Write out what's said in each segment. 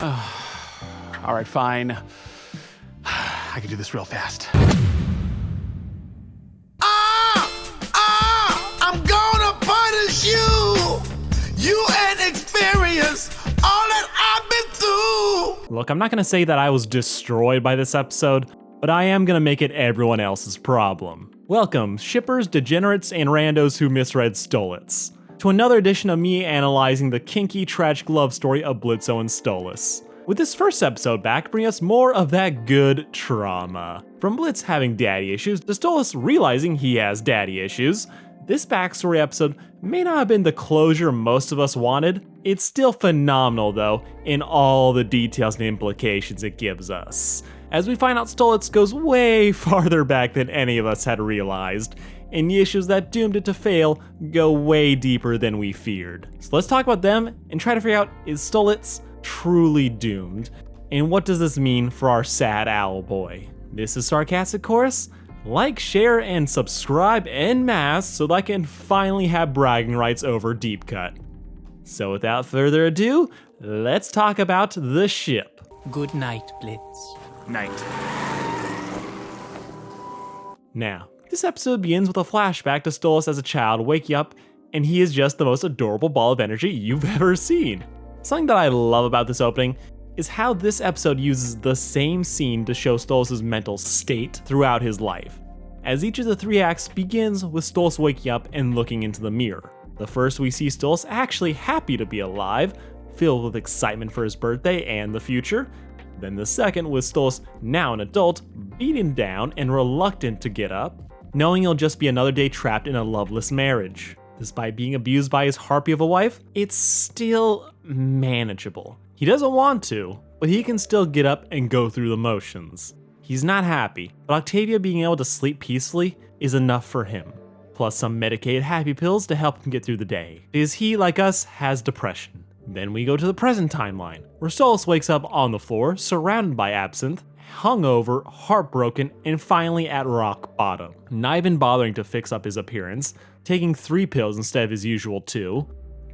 All right, fine. I can do this real fast. I'm gonna punish you! You ain't experienced all that I've been through! Look, I'm not gonna say that I was destroyed by this episode, but I am gonna make it everyone else's problem. Welcome, shippers, degenerates, and randos who misread STOLITZ, to another edition of me analyzing the kinky, tragic love story of Blitzo and STOLITZ. With this first episode back, bring us more of that good trauma. From Blitz having daddy issues to STOLITZ realizing he has daddy issues, this backstory episode may not have been the closure most of us wanted. It's still phenomenal though, in all the details and implications it gives us. As we find out STOLITZ goes way farther back than any of us had realized, and the issues that doomed it to fail go way deeper than we feared. So let's talk about them and try to figure out, is STOLITZ truly doomed? And what does this mean for our sad owl boy? This is Sarcastic Chorus. Like, share, and subscribe en masse so that I can finally have bragging rights over Deep Cut. So without further ado, let's talk about the ship. Good night, Blitz. Night. Now, this episode begins with a flashback to STOLITZ as a child waking up, and he is just the most adorable ball of energy you've ever seen. Something that I love about this opening is how this episode uses the same scene to show STOLITZ's mental state throughout his life, as each of the three acts begins with STOLITZ waking up and looking into the mirror. The first we see STOLITZ actually happy to be alive, filled with excitement for his birthday and the future. Then the second with STOLITZ, now an adult, beaten down and reluctant to get up, knowing he'll just be another day trapped in a loveless marriage. Despite being abused by his harpy of a wife, it's still manageable. He doesn't want to, but he can still get up and go through the motions. He's not happy, but Octavia being able to sleep peacefully is enough for him, plus some medicated happy pills to help him get through the day, because he, like us, has depression. Then we go to the present timeline, where STOLITZ wakes up on the floor, surrounded by absinthe, hungover, heartbroken, and finally at rock bottom. Not even bothering to fix up his appearance, taking 3 pills instead of his usual 2,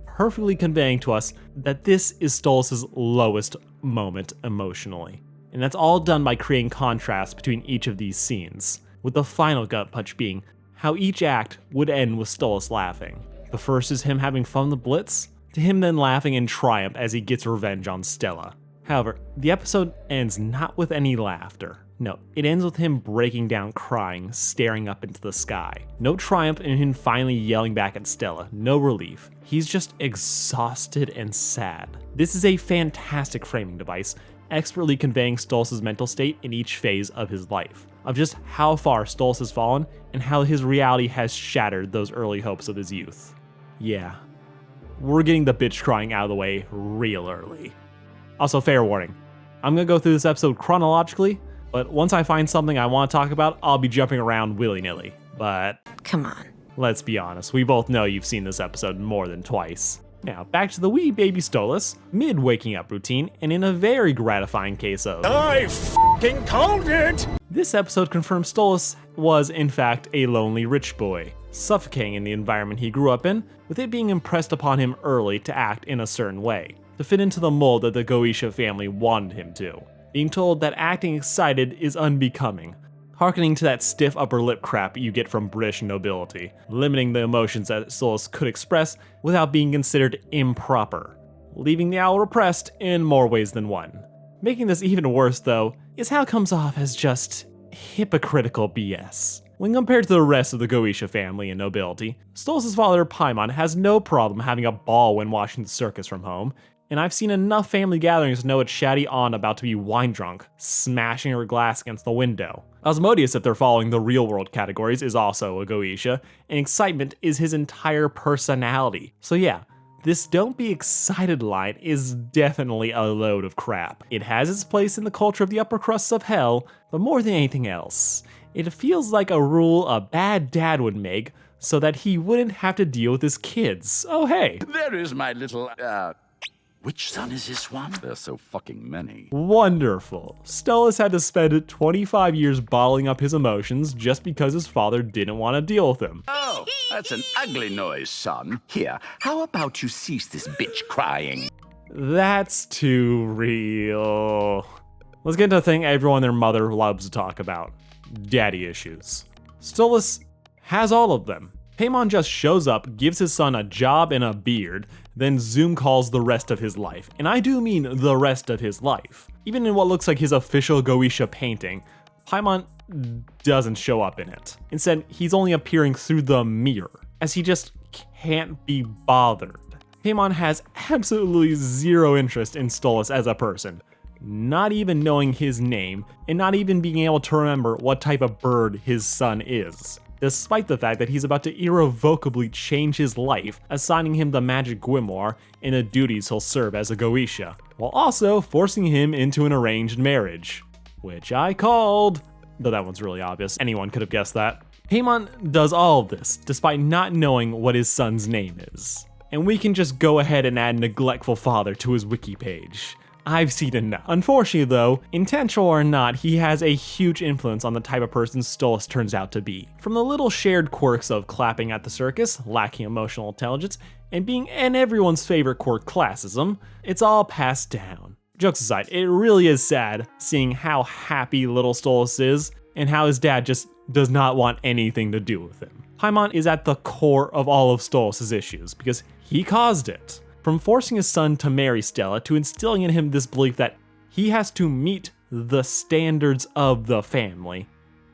perfectly conveying to us that this is STOLITZ's lowest moment emotionally. And that's all done by creating contrast between each of these scenes, with the final gut punch being how each act would end with STOLITZ laughing. The first is him having fun with Blitz, to him then laughing in triumph as he gets revenge on Stella. However, the episode ends not with any laughter. No, it ends with him breaking down crying, staring up into the sky. No triumph in him finally yelling back at Stella, no relief. He's just exhausted and sad. This is a fantastic framing device, expertly conveying STOLITZ's mental state in each phase of his life, of just how far STOLITZ has fallen and how his reality has shattered those early hopes of his youth. Yeah, we're getting the bitch crying out of the way real early. Also, fair warning, I'm gonna go through this episode chronologically, but once I find something I want to talk about, I'll be jumping around willy-nilly. But Come on. let's be honest, we both know you've seen this episode more than twice. Now, back to the wee baby STOLITZ, mid-waking up routine, and in a very gratifying case of I f***ing called it! This episode confirms STOLITZ was, in fact, a lonely rich boy, suffocating in the environment he grew up in, with it being impressed upon him early to act in a certain way, to fit into the mold that the Goetia family wanted him to. Being told that acting excited is unbecoming, hearkening to that stiff upper lip crap you get from British nobility, limiting the emotions that STOLITZ could express without being considered improper, leaving the owl repressed in more ways than one. Making this even worse, though, is how it comes off as just hypocritical BS. When compared to the rest of the Goetia family and nobility, STOLITZ's father, Paimon, has no problem having a ball when watching the circus from home, and I've seen enough family gatherings to know it's Shaddy on about to be wine drunk, smashing her glass against the window. Asmodeus, if they're following the real world categories, is also a Goetia, and excitement is his entire personality. So yeah, this don't be excited line is definitely a load of crap. It has its place in the culture of the upper crusts of hell, but more than anything else, it feels like a rule a bad dad would make so that he wouldn't have to deal with his kids. Oh hey. There is my little, which son is this one? There's so fucking many. Wonderful. STOLITZ had to spend 25 years bottling up his emotions just because his father didn't want to deal with him. Oh, that's an ugly noise, son. Here, how about you cease this bitch crying? That's too real. Let's get into the thing everyone and their mother loves to talk about. Daddy issues. STOLITZ has all of them. Paimon just shows up, gives his son a job and a beard, then Zoom calls the rest of his life. And I do mean the rest of his life. Even in what looks like his official Goetia painting, Paimon doesn't show up in it. Instead, he's only appearing through the mirror, as he just can't be bothered. Paimon has absolutely zero interest in STOLITZ as a person, not even knowing his name, and not even being able to remember what type of bird his son is, despite the fact that he's about to irrevocably change his life, assigning him the magic grimoire and the duties he'll serve as a Goetia, while also forcing him into an arranged marriage, which I called, though that one's really obvious, anyone could have guessed that. Paimon does all of this, despite not knowing what his son's name is. And we can just go ahead and add neglectful father to his wiki page. I've seen enough. Unfortunately though, intentional or not, he has a huge influence on the type of person STOLITZ turns out to be. From the little shared quirks of clapping at the circus, lacking emotional intelligence, and being an everyone's favorite quirk classism, it's all passed down. Jokes aside, it really is sad seeing how happy little STOLITZ is, and how his dad just does not want anything to do with him. Paimon is at the core of all of STOLITZ's issues, because he caused it. From forcing his son to marry Stella to instilling in him this belief that he has to meet the standards of the family,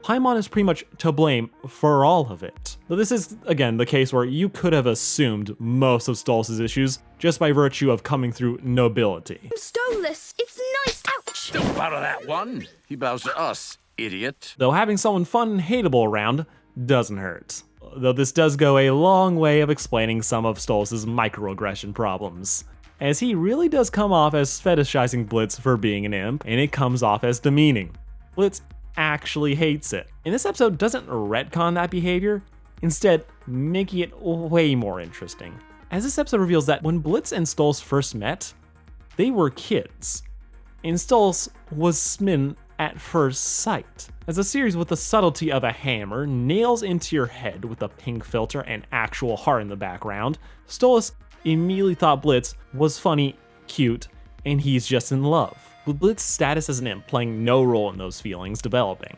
Paimon is pretty much to blame for all of it. Though this is, again, the case where you could have assumed most of STOLITZ's issues just by virtue of coming through nobility. STOLITZ, it's nice. Ouch! Don't bow to that one. He bows to us, idiot. Though having someone fun and hateable around doesn't hurt. Though this does go a long way of explaining some of STOLITZ's microaggression problems, as he really does come off as fetishizing Blitz for being an imp, and it comes off as demeaning. Blitz actually hates it. And this episode doesn't retcon that behavior, instead making it way more interesting. As this episode reveals that when Blitz and STOLITZ first met, they were kids, and STOLITZ was smitten at first sight. As a series with the subtlety of a hammer nails into your head with a pink filter and actual heart in the background, STOLITZ immediately thought Blitz was funny, cute, and he's just in love, with Blitz's status as an imp playing no role in those feelings developing.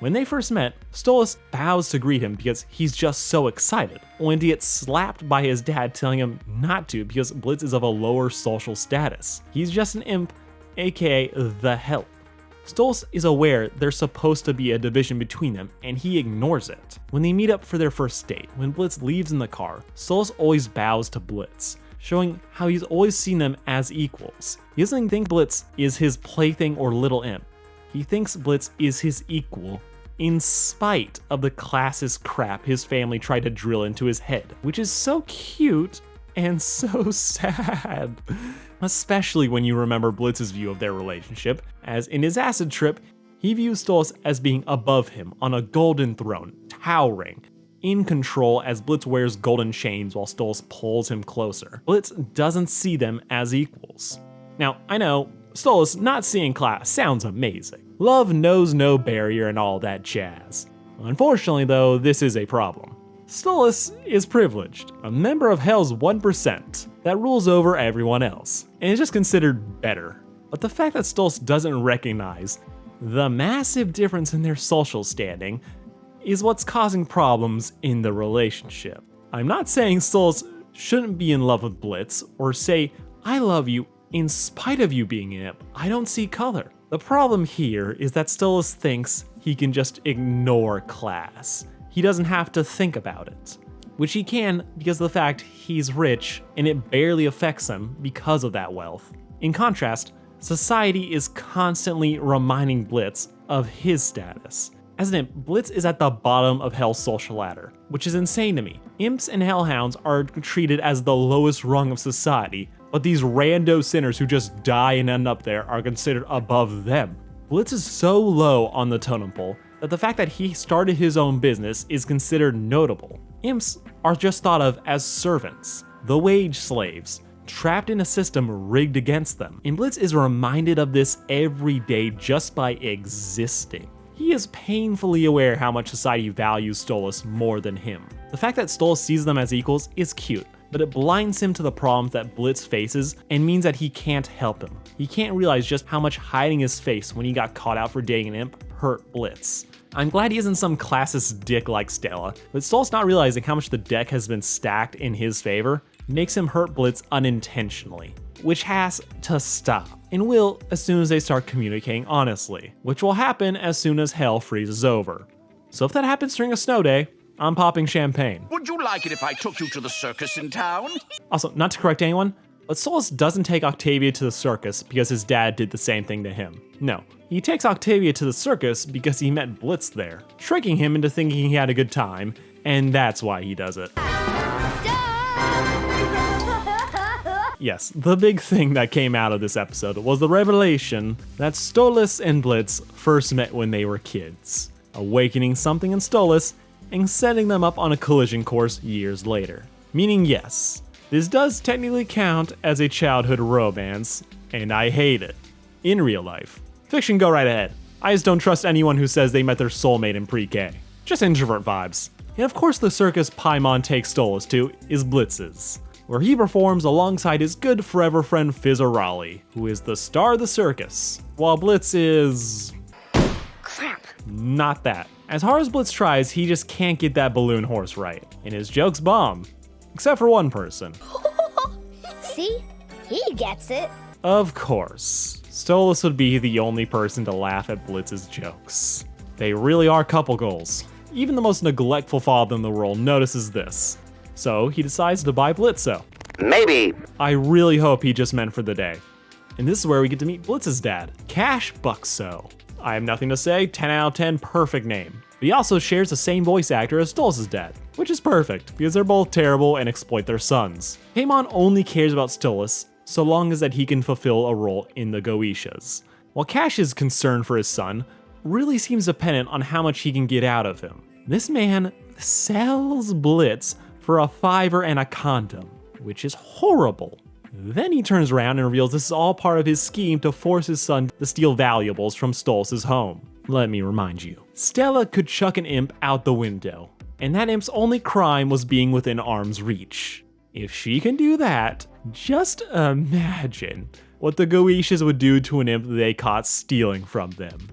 When they first met, STOLITZ bows to greet him because he's just so excited, only to get slapped by his dad telling him not to because Blitz is of a lower social status. He's just an imp, aka the help. STOLITZ is aware there's supposed to be a division between them, and he ignores it. When they meet up for their first date, when Blitz leaves in the car, STOLITZ always bows to Blitz, showing how he's always seen them as equals. He doesn't think Blitz is his plaything or little imp. He thinks Blitz is his equal, in spite of the classist crap his family tried to drill into his head, which is so cute and so sad. Especially when you remember Blitz's view of their relationship, as in his acid trip, he views STOLITZ as being above him on a golden throne, towering, in control as Blitz wears golden chains while STOLITZ pulls him closer. Blitz doesn't see them as equals. Now, I know, STOLITZ not seeing class sounds amazing. Love knows no barrier and all that jazz. Unfortunately though, this is a problem. STOLITZ is privileged, a member of Hell's 1% that rules over everyone else, and is just considered better. But the fact that STOLITZ doesn't recognize the massive difference in their social standing is what's causing problems in the relationship. I'm not saying STOLITZ shouldn't be in love with Blitz, or say, I love you in spite of you being an imp. I don't see color. The problem here is that STOLITZ thinks he can just ignore class. He doesn't have to think about it, which he can because of the fact he's rich and it barely affects him because of that wealth. In contrast, society is constantly reminding Blitz of his status. As an imp, Blitz is at the bottom of Hell's social ladder, which is insane to me. Imps and hellhounds are treated as the lowest rung of society, but these rando sinners who just die and end up there are considered above them. Blitz is so low on the totem pole that the fact that he started his own business is considered notable. Imps are just thought of as servants, the wage slaves, trapped in a system rigged against them. And Blitz is reminded of this every day just by existing. He is painfully aware how much society values STOLITZ more than him. The fact that STOLITZ sees them as equals is cute, but it blinds him to the problems that Blitz faces and means that he can't help him. He can't realize just how much hiding his face when he got caught out for dating an imp hurt Blitz. I'm glad he isn't some classist dick like Stella, but Stolitz not realizing how much the deck has been stacked in his favor makes him hurt Blitz unintentionally, which has to stop, and will as soon as they start communicating honestly, which will happen as soon as hell freezes over. So if that happens during a snow day, I'm popping champagne. Would you like it if I took you to the circus in town? Also, not to correct anyone, but Stolitz doesn't take Octavia to the circus because his dad did the same thing to him. No, he takes Octavia to the circus because he met Blitz there, tricking him into thinking he had a good time, and that's why he does it. Yes, the big thing that came out of this episode was the revelation that Stolitz and Blitz first met when they were kids, awakening something in Stolitz and setting them up on a collision course years later. Meaning yes, this does technically count as a childhood romance, and I hate it. In real life. Fiction, go right ahead. I just don't trust anyone who says they met their soulmate in pre-K. Just introvert vibes. And of course the circus Paimon takes Stolitz to is Blitz's, where he performs alongside his good forever friend Fizzarali, who is the star of the circus, while Blitz is... Crap. not that. As hard as Blitz tries, he just can't get that balloon horse right, and his jokes bomb. Except for one person. See? He gets it. Of course. Stolitz would be the only person to laugh at Blitz's jokes. They really are couple goals. Even the most neglectful father in the world notices this. So he decides to buy Blitzo. Maybe. I really hope he just meant for the day. And this is where we get to meet Blitz's dad, Cash Buckso. I have nothing to say, 10 out of 10, perfect name. But he also shares the same voice actor as Stolitz's dad, which is perfect, because they're both terrible and exploit their sons. Paimon only cares about Stolitz so long as that he can fulfill a role in the Goetia. While Cash's concern for his son really seems dependent on how much he can get out of him. This man sells Blitz for a $5 and a condom, which is horrible. Then he turns around and reveals this is all part of his scheme to force his son to steal valuables from Stolitz's home. Let me remind you, Stella could chuck an imp out the window, and that imp's only crime was being within arm's reach. If she can do that, just imagine what the Goetias would do to an imp they caught stealing from them.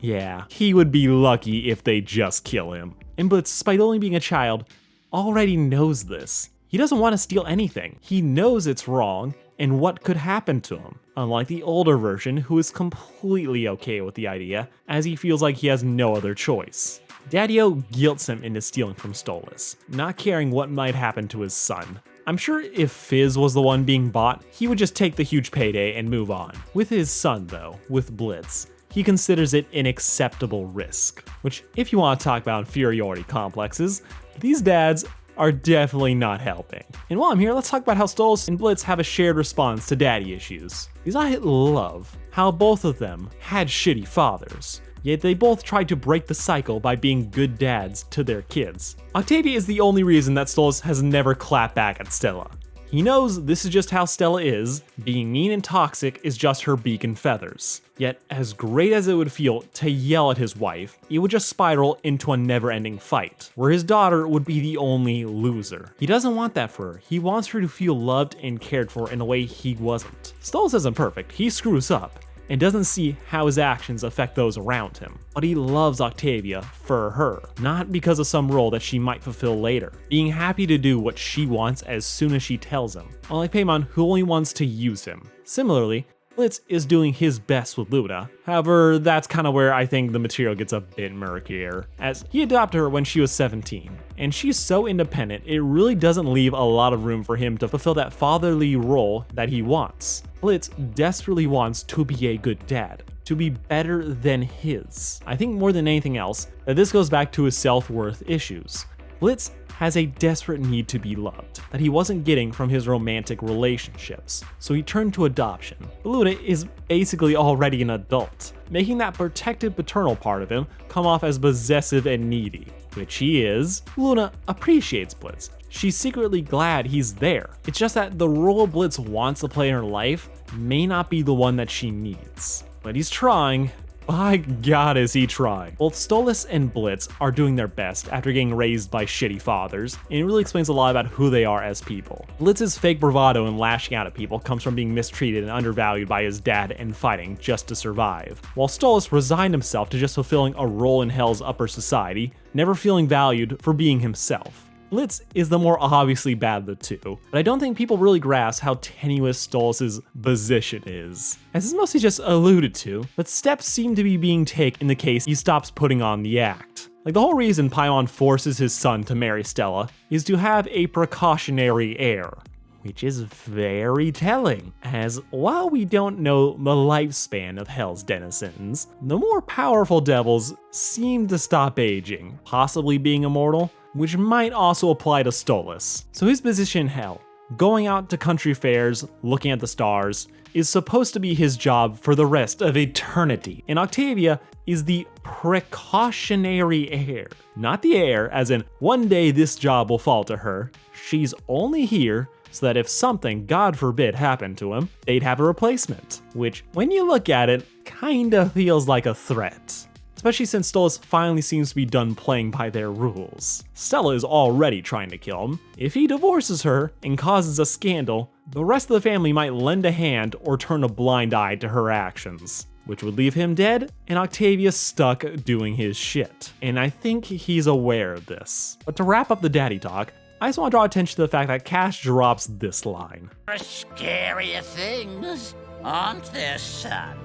Yeah, he would be lucky if they just kill him. And Blitz, despite only being a child, already knows this. He doesn't want to steal anything. He knows it's wrong and what could happen to him, unlike the older version who is completely okay with the idea, as he feels like he has no other choice. Daddy-O guilts him into stealing from Stolitz, not caring what might happen to his son. I'm sure if Fizz was the one being bought, he would just take the huge payday and move on. With his son though, with Blitz, he considers it an acceptable risk, which if you want to talk about inferiority complexes, these dads are definitely not helping. And while I'm here, let's talk about how Stolitz and Blitz have a shared response to daddy issues. Because I love how both of them had shitty fathers, yet they both tried to break the cycle by being good dads to their kids. Octavia is the only reason that Stolitz has never clapped back at Stella. He knows this is just how Stella is, being mean and toxic is just her beak and feathers. Yet, as great as it would feel to yell at his wife, it would just spiral into a never-ending fight, where his daughter would be the only loser. He doesn't want that for her, he wants her to feel loved and cared for in a way he wasn't. Stolitz isn't perfect, he screws up, and doesn't see how his actions affect those around him. But he loves Octavia for her, not because of some role that she might fulfill later, being happy to do what she wants as soon as she tells him, unlike Paimon who only wants to use him. Similarly, Blitz is doing his best with Luna, however that's kind of where I think the material gets a bit murkier, as he adopted her when she was 17, and she's so independent it really doesn't leave a lot of room for him to fulfill that fatherly role that he wants. Blitz desperately wants to be a good dad, to be better than his. I think more than anything else, that this goes back to his self-worth issues. Blitz has a desperate need to be loved that he wasn't getting from his romantic relationships, so he turned to adoption. But Luna is basically already an adult, making that protective paternal part of him come off as possessive and needy, which he is. Luna appreciates Blitz. She's secretly glad he's there. It's just that the role Blitz wants to play in her life may not be the one that she needs. But he's trying, By God, is he trying. Both Stolitz and Blitz are doing their best after getting raised by shitty fathers, and it really explains a lot about who they are as people. Blitz's fake bravado and lashing out at people comes from being mistreated and undervalued by his dad and fighting just to survive, while Stolitz resigned himself to just fulfilling a role in Hell's upper society, never feeling valued for being himself. Blitz is the more obviously bad of the two, but I don't think people really grasp how tenuous Stolitz's position is, as is mostly just alluded to, but steps seem to be being taken in the case he stops putting on the act. Like, the whole reason Paimon forces his son to marry Stella is to have a precautionary heir, which is very telling, as while we don't know the lifespan of Hell's denizens, the more powerful devils seem to stop aging, possibly being immortal, which might also apply to Stolitz. So his position in Hell, going out to country fairs, looking at the stars, is supposed to be his job for the rest of eternity. And Octavia is the precautionary heir. Not the heir, as in one day this job will fall to her. She's only here so that if something, God forbid, happened to him, they'd have a replacement. Which, when you look at it, kinda feels like a threat. Especially since Stolitz finally seems to be done playing by their rules. Stella is already trying to kill him. If he divorces her and causes a scandal, the rest of the family might lend a hand or turn a blind eye to her actions, which would leave him dead and Octavia stuck doing his shit. And I think he's aware of this. But to wrap up the daddy talk, I just want to draw attention to the fact that Cash drops this line. Scarier things, aren't there, son?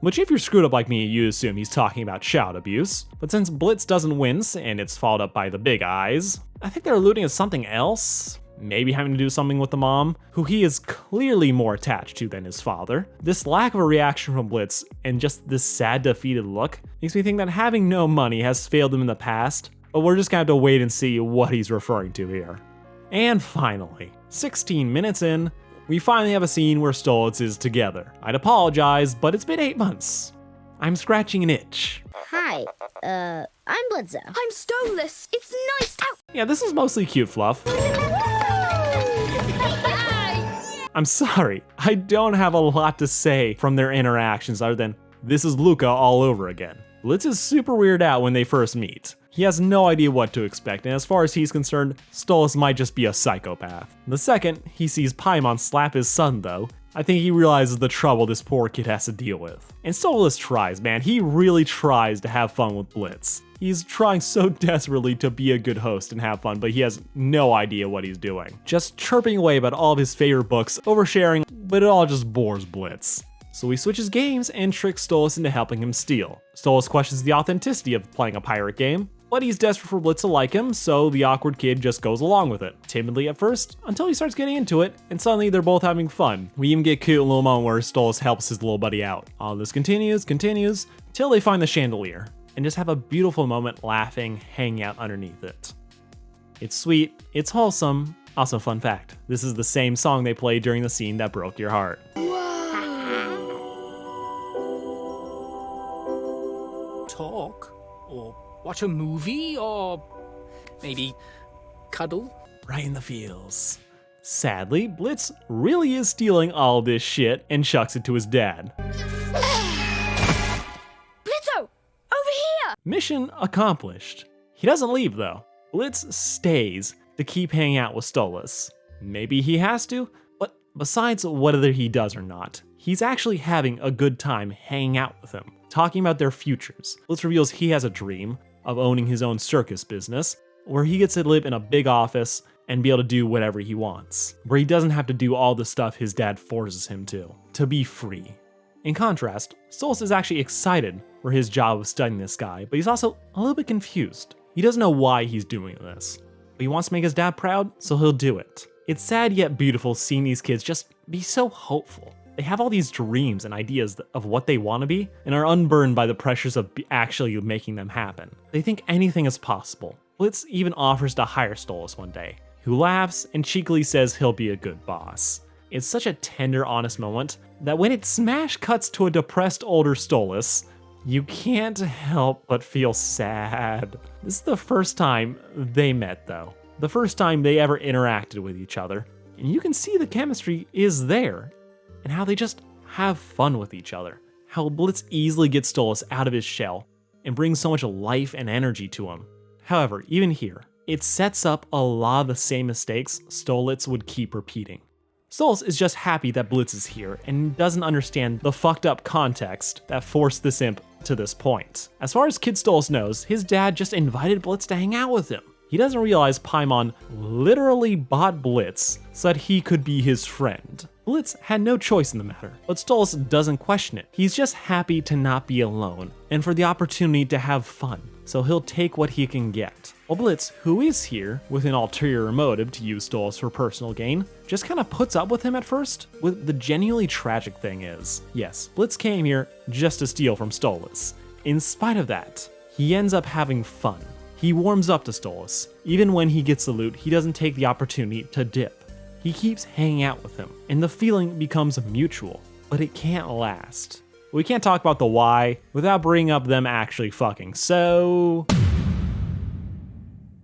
Which, if you're screwed up like me, you assume he's talking about child abuse. But since Blitz doesn't wince, and it's followed up by the big eyes, I think they're alluding to something else. Maybe having to do something with the mom, who he is clearly more attached to than his father. This lack of a reaction from Blitz, and just this sad, defeated look, makes me think that having no money has failed him in the past, but we're just gonna have to wait and see what he's referring to here. And finally, 16 minutes in, we finally have a scene where Stolitz is together. I'd apologize, but it's been 8 months. I'm scratching an itch. Hi, I'm Blitzo. I'm Stolitz. It's nice to... Yeah, this is mostly cute fluff. I'm sorry, I don't have a lot to say from their interactions other than this is Luca all over again. Blitz is super weirded out when they first meet. He has no idea what to expect, and as far as he's concerned, Stolitz might just be a psychopath. The second he sees Paimon slap his son though, I think he realizes the trouble this poor kid has to deal with. And Stolitz tries, man, he really tries to have fun with Blitz. He's trying so desperately to be a good host and have fun, but he has no idea what he's doing. Just chirping away about all of his favorite books, oversharing, but it all just bores Blitz. So he switches games and tricks Stolitz into helping him steal. Stolitz questions the authenticity of playing a pirate game, but he's desperate for Blitz to like him, so the awkward kid just goes along with it. Timidly at first, until he starts getting into it, and suddenly they're both having fun. We even get a cute little moment where Stolitz helps his little buddy out. All this continues, till they find the chandelier, and just have a beautiful moment laughing, hanging out underneath it. It's sweet, it's wholesome. Also, fun fact, this is the same song they played during the scene that broke your heart. Talk? Or watch a movie? Or maybe cuddle? Right in the feels. Sadly, Blitz really is stealing all this shit and chucks it to his dad. Blitzo! Over here! Mission accomplished. He doesn't leave though. Blitz stays to keep hanging out with Stolitz. Maybe he has to, but besides whether he does or not, he's actually having a good time hanging out with him, talking about their futures. Blitz reveals he has a dream of owning his own circus business, where he gets to live in a big office and be able to do whatever he wants, where he doesn't have to do all the stuff his dad forces him to be free. In contrast, Stolitz is actually excited for his job of studying this guy, but he's also a little bit confused. He doesn't know why he's doing this, but he wants to make his dad proud, so he'll do it. It's sad yet beautiful seeing these kids just be so hopeful. They have all these dreams and ideas of what they want to be and are unburned by the pressures of actually making them happen. They think anything is possible. Blitz even offers to hire Stolitz one day, who laughs and cheekily says he'll be a good boss. It's such a tender, honest moment that when it smash cuts to a depressed older Stolitz, you can't help but feel sad. This is the first time they met though. The first time they ever interacted with each other. And you can see the chemistry is there and how they just have fun with each other, how Blitz easily gets Stolas out of his shell and brings so much life and energy to him. However, even here, it sets up a lot of the same mistakes STOLITZ would keep repeating. Stolas is just happy that Blitz is here and doesn't understand the fucked up context that forced this imp to this point. As far as Kid Stolas knows, his dad just invited Blitz to hang out with him. He doesn't realize Paimon literally bought Blitz so that he could be his friend. Blitz had no choice in the matter, but Stolas doesn't question it. He's just happy to not be alone and for the opportunity to have fun, so he'll take what he can get. While Blitz, who is here with an ulterior motive to use Stolas for personal gain, just kind of puts up with him at first. With the genuinely tragic thing is, yes, Blitz came here just to steal from Stolas. In spite of that, he ends up having fun. He warms up to Stolas. Even when he gets the loot, he doesn't take the opportunity to dip. He keeps hanging out with him, and the feeling becomes mutual, but it can't last. We can't talk about the why without bringing up them actually fucking, so...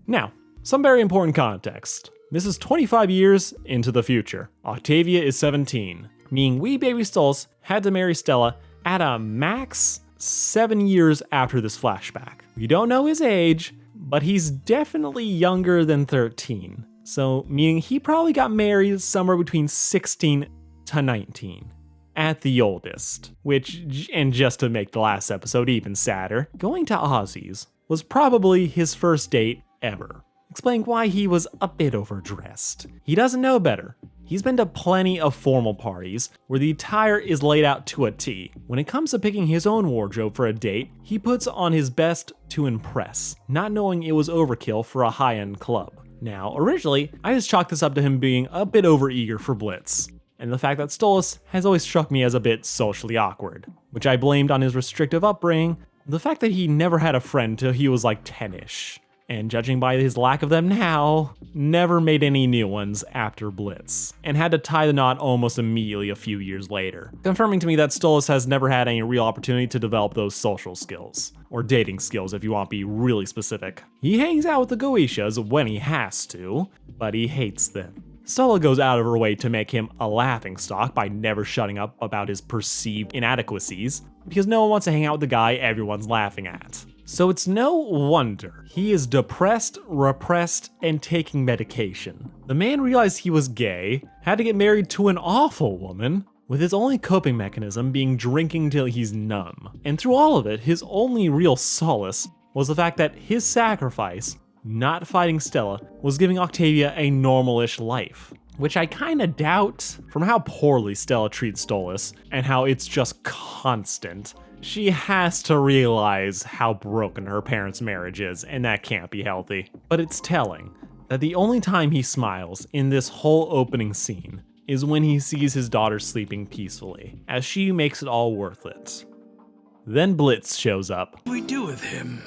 Now, some very important context. This is 25 years into the future. Octavia is 17, meaning wee baby Stolas had to marry Stella at a max 7 years after this flashback. We don't know his age, but he's definitely younger than 13. So, meaning he probably got married somewhere between 16 to 19. At the oldest. Which, and just to make the last episode even sadder, going to Ozzy's was probably his first date ever. Explaining why he was a bit overdressed. He doesn't know better. He's been to plenty of formal parties where the attire is laid out to a T. When it comes to picking his own wardrobe for a date, he puts on his best to impress, not knowing it was overkill for a high-end club. Now, originally, I just chalked this up to him being a bit overeager for Blitz, and the fact that Stolas has always struck me as a bit socially awkward, which I blamed on his restrictive upbringing, the fact that he never had a friend till he was like 10-ish. And judging by his lack of them now, never made any new ones after Blitz, and had to tie the knot almost immediately a few years later, confirming to me that Stolas has never had any real opportunity to develop those social skills, or dating skills if you want to be really specific. He hangs out with the Goeitias when he has to, but he hates them. Stella goes out of her way to make him a laughingstock by never shutting up about his perceived inadequacies, because no one wants to hang out with the guy everyone's laughing at. So it's no wonder he is depressed, repressed, and taking medication. The man realized he was gay, had to get married to an awful woman, with his only coping mechanism being drinking till he's numb. And through all of it, his only real solace was the fact that his sacrifice, not fighting Stella, was giving Octavia a normal-ish life. Which I kinda doubt, from how poorly Stella treats Stolas, and how it's just constant. She has to realize how broken her parents' marriage is, and that can't be healthy. But it's telling that the only time he smiles in this whole opening scene is when he sees his daughter sleeping peacefully, as she makes it all worth it. Then Blitz shows up. What do we do with him?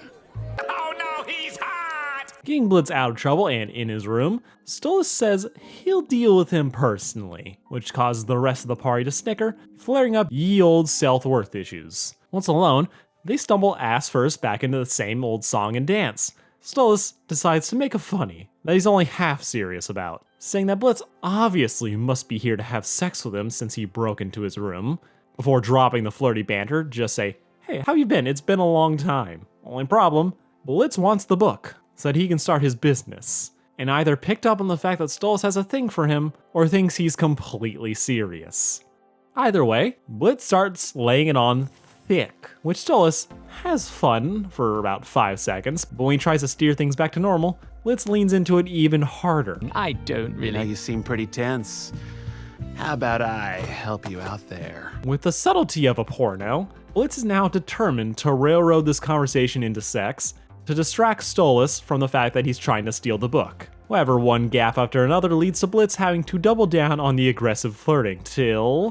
Oh no, he's hot! Getting Blitz out of trouble and in his room, Stolas says he'll deal with him personally, which causes the rest of the party to snicker, flaring up ye old self-worth issues. Once alone, they stumble ass first back into the same old song and dance. Stolas decides to make a funny that he's only half serious about, saying that Blitz obviously must be here to have sex with him since he broke into his room. Before dropping the flirty banter, just say, "Hey, how you been? It's been a long time." Only problem, Blitz wants the book so that he can start his business, and either picked up on the fact that Stolas has a thing for him or thinks he's completely serious. Either way, Blitz starts laying it on thick, which Stolas has fun for about 5 seconds, but when he tries to steer things back to normal, Blitz leans into it even harder. I don't You know, really. you seem pretty tense. How about I help you out there? With the subtlety of a porno, Blitz is now determined to railroad this conversation into sex to distract Stolas from the fact that he's trying to steal the book. However, one gaffe after another leads to Blitz having to double down on the aggressive flirting till...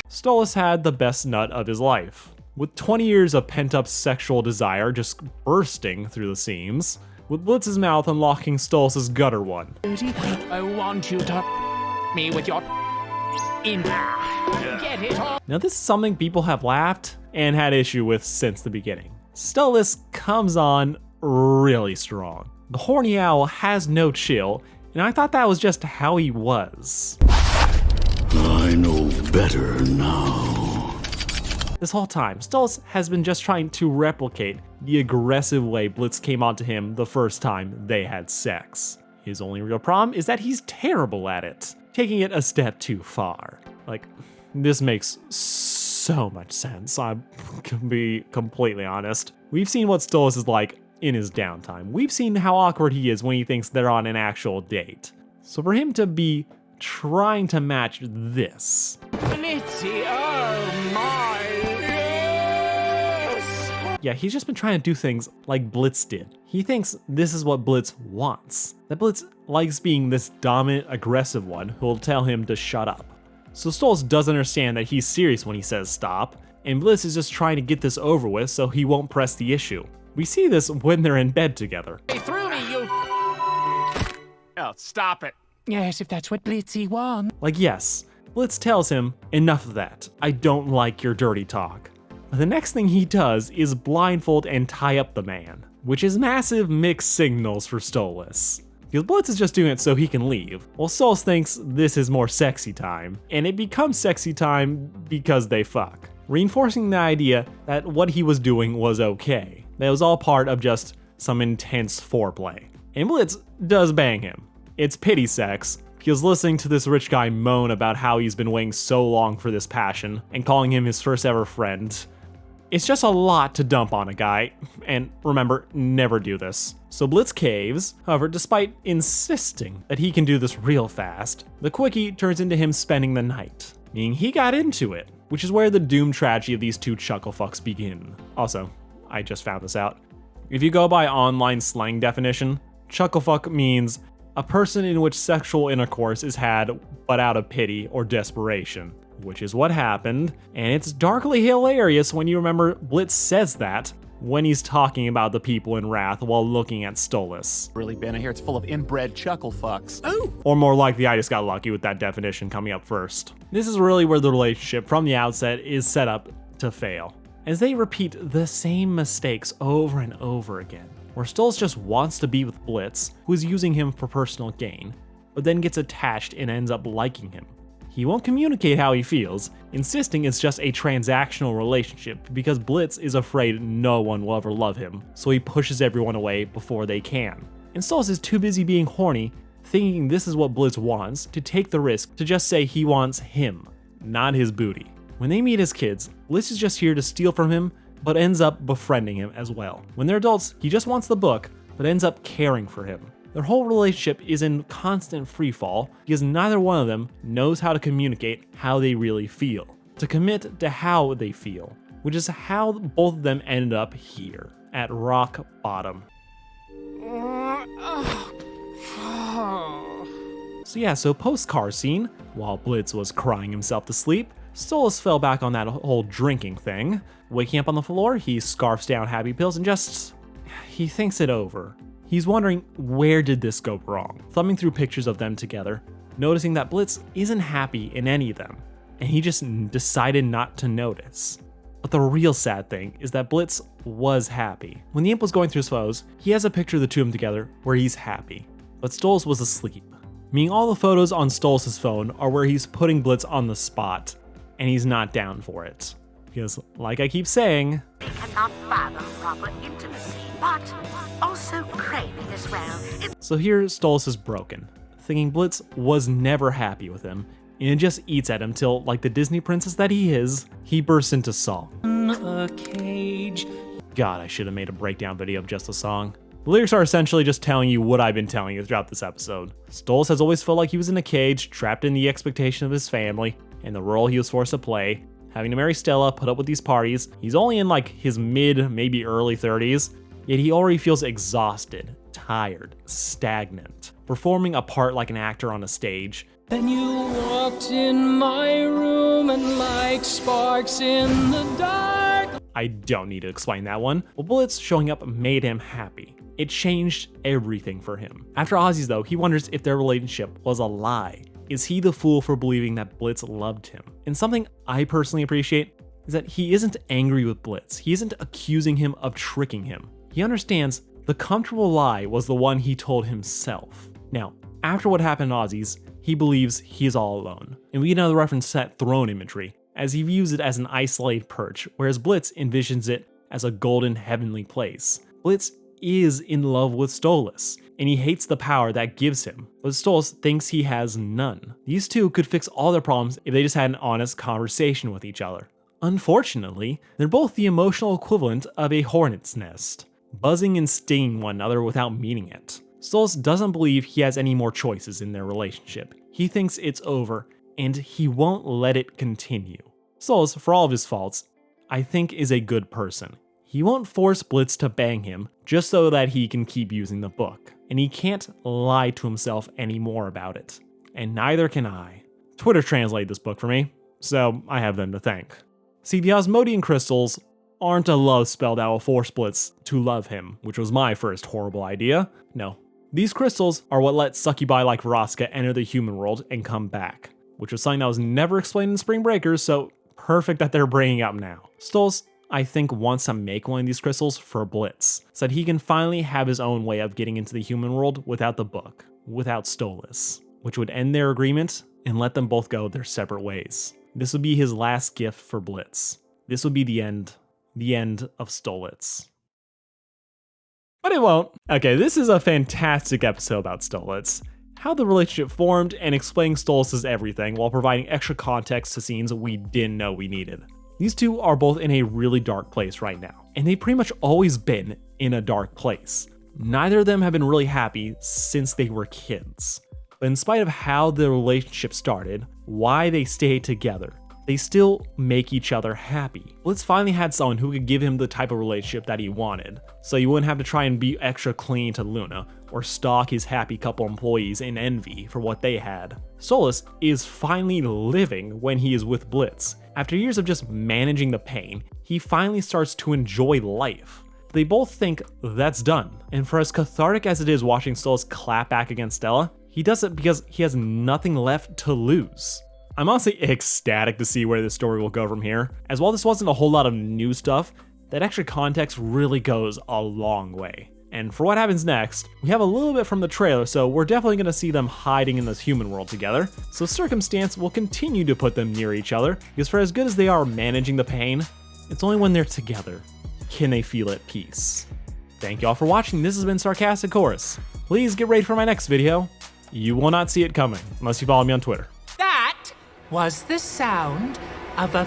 Stolas had the best nut of his life, with 20 years of pent-up sexual desire just bursting through the seams, with Blitz's mouth unlocking Stolas' gutter one. I want you to me with your in. Get it on. Now this is something people have laughed and had issue with since the beginning. Stolas comes on really strong. The horny owl has no chill, and I thought that was just how he was. I know better now. This whole time, Stolitz has been just trying to replicate the aggressive way Blitz came onto him the first time they had sex. His only real problem is that he's terrible at it, taking it a step too far. Like, this makes so much sense, I can be completely honest. We've seen what Stolitz is like in his downtime. We've seen how awkward he is when he thinks they're on an actual date. So for him to be trying to match this. Blitzy, oh my, yes! Yeah, he's just been trying to do things like Blitz did. He thinks this is what Blitz wants. That Blitz likes being this dominant, aggressive one who will tell him to shut up. So Stolitz does understand that he's serious when he says stop, and Blitz is just trying to get this over with so he won't press the issue. We see this when they're in bed together. They threw me, you... Oh, stop it. Yes, if that's what Blitzy wants. Like, yes, Blitz tells him, enough of that. I don't like your dirty talk. But the next thing he does is blindfold and tie up the man, which is massive mixed signals for Stolitz. Because Blitz is just doing it so he can leave, while Stolitz thinks this is more sexy time, and it becomes sexy time because they fuck, reinforcing the idea that what he was doing was okay. That it was all part of just some intense foreplay. And Blitz does bang him. It's pity sex, because listening to this rich guy moan about how he's been waiting so long for this passion, and calling him his first ever friend, it's just a lot to dump on a guy, and remember, never do this. So Blitz caves, however, despite insisting that he can do this real fast, the quickie turns into him spending the night, meaning he got into it, which is where the doomed tragedy of these two chucklefucks begin. Also, I just found this out. If you go by online slang definition, chucklefuck means a person in which sexual intercourse is had but out of pity or desperation, which is what happened, and it's darkly hilarious when you remember Blitz says that when he's talking about the people in Wrath while looking at Stolitz. Really been in here, it's full of inbred chuckle fucks. Oh, Or more likely, I just got lucky with that definition coming up first. This is really where the relationship from the outset is set up to fail, as they repeat the same mistakes over and over again, where Stolitz just wants to be with Blitz, who is using him for personal gain, but then gets attached and ends up liking him. He won't communicate how he feels, insisting it's just a transactional relationship because Blitz is afraid no one will ever love him, so he pushes everyone away before they can. And Stolitz is too busy being horny, thinking this is what Blitz wants, to take the risk to just say he wants him, not his booty. When they meet as kids, Blitz is just here to steal from him, but ends up befriending him as well. When they're adults, he just wants the book, but ends up caring for him. Their whole relationship is in constant freefall because neither one of them knows how to communicate how they really feel, to commit to how they feel, which is how both of them ended up here, at rock bottom. So post-car scene, while Blitz was crying himself to sleep, Stolitz fell back on that whole drinking thing. Waking up on the floor, he scarfs down happy pills and he thinks it over. He's wondering, where did this go wrong? Thumbing through pictures of them together, noticing that Blitz isn't happy in any of them, and he just decided not to notice. But the real sad thing is that Blitz was happy. When the imp was going through his photos, he has a picture of the two of them together where he's happy, but Stolitz was asleep. Meaning all the photos on Stolitz's phone are where he's putting Blitz on the spot, and he's not down for it. Because, like I keep saying, they cannot fathom proper intimacy, but also craving as well. So here Stolitz is broken, thinking Blitz was never happy with him, and it just eats at him till, like the Disney princess that he is, he bursts into song. A cage. God, I should have made a breakdown video of just the song. The lyrics are essentially just telling you what I've been telling you throughout this episode. Stolitz has always felt like he was in a cage, trapped in the expectation of his family, and the role he was forced to play, having to marry Stella, put up with these parties. He's only in like his mid, maybe early 30s, yet he already feels exhausted, tired, stagnant, performing a part like an actor on a stage. Then you walked in my room and like sparks in the dark. I don't need to explain that one. Well, Blitz showing up made him happy. It changed everything for him. After Ozzy's though, he wonders if their relationship was a lie. Is he the fool for believing that Blitz loved him? And something I personally appreciate is that he isn't angry with Blitz. He isn't accusing him of tricking him. He understands the comfortable lie was the one he told himself. Now, after what happened to Ozzy's, he believes he is all alone. And we get another reference to that throne imagery, as he views it as an isolated perch, whereas Blitz envisions it as a golden heavenly place. Blitz is in love with STOLITZ, and he hates the power that gives him, but STOLITZ thinks he has none. These two could fix all their problems if they just had an honest conversation with each other. Unfortunately, they're both the emotional equivalent of a hornet's nest, buzzing and stinging one another without meaning it. STOLITZ doesn't believe he has any more choices in their relationship. He thinks it's over, and he won't let it continue. STOLITZ, for all of his faults, I think is a good person. He won't force Blitz to bang him just so that he can keep using the book, and he can't lie to himself anymore about it. And neither can I. Twitter translated this book for me, so I have them to thank. See, the Osmodian crystals aren't a love spell that will force Blitz to love him, which was my first horrible idea. No. These crystals are what let succubi like Vraska enter the human world and come back, which was something that was never explained in Spring Breakers, so perfect that they're bringing up now. STOLITZ, I think, wants to make one of these crystals for Blitz, so that he can finally have his own way of getting into the human world without the book, without STOLITZ, which would end their agreement and let them both go their separate ways. This would be his last gift for Blitz. This would be the end of STOLITZ. But it won't. Okay, this is a fantastic episode about STOLITZ, how the relationship formed, and explaining STOLITZ's everything while providing extra context to scenes we didn't know we needed. These two are both in a really dark place right now, and they've pretty much always been in a dark place. Neither of them have been really happy since they were kids. But in spite of how the relationship started, why they stayed together, they still make each other happy. Blitz finally had someone who could give him the type of relationship that he wanted, so he wouldn't have to try and be extra clean to Luna, or stalk his happy couple employees in envy for what they had. STOLITZ is finally living when he is with Blitz. After years of just managing the pain, he finally starts to enjoy life. They both think that's done, and for as cathartic as it is watching STOLITZ clap back against Stella, he does it because he has nothing left to lose. I'm honestly ecstatic to see where this story will go from here, as while this wasn't a whole lot of new stuff, that extra context really goes a long way. And for what happens next, we have a little bit from the trailer, so we're definitely going to see them hiding in this human world together, so circumstance will continue to put them near each other, because for as good as they are managing the pain, it's only when they're together can they feel at peace. Thank you all for watching. This has been Sarcastic Chorus. Please get ready for my next video. You will not see it coming, unless you follow me on Twitter. That was the sound of a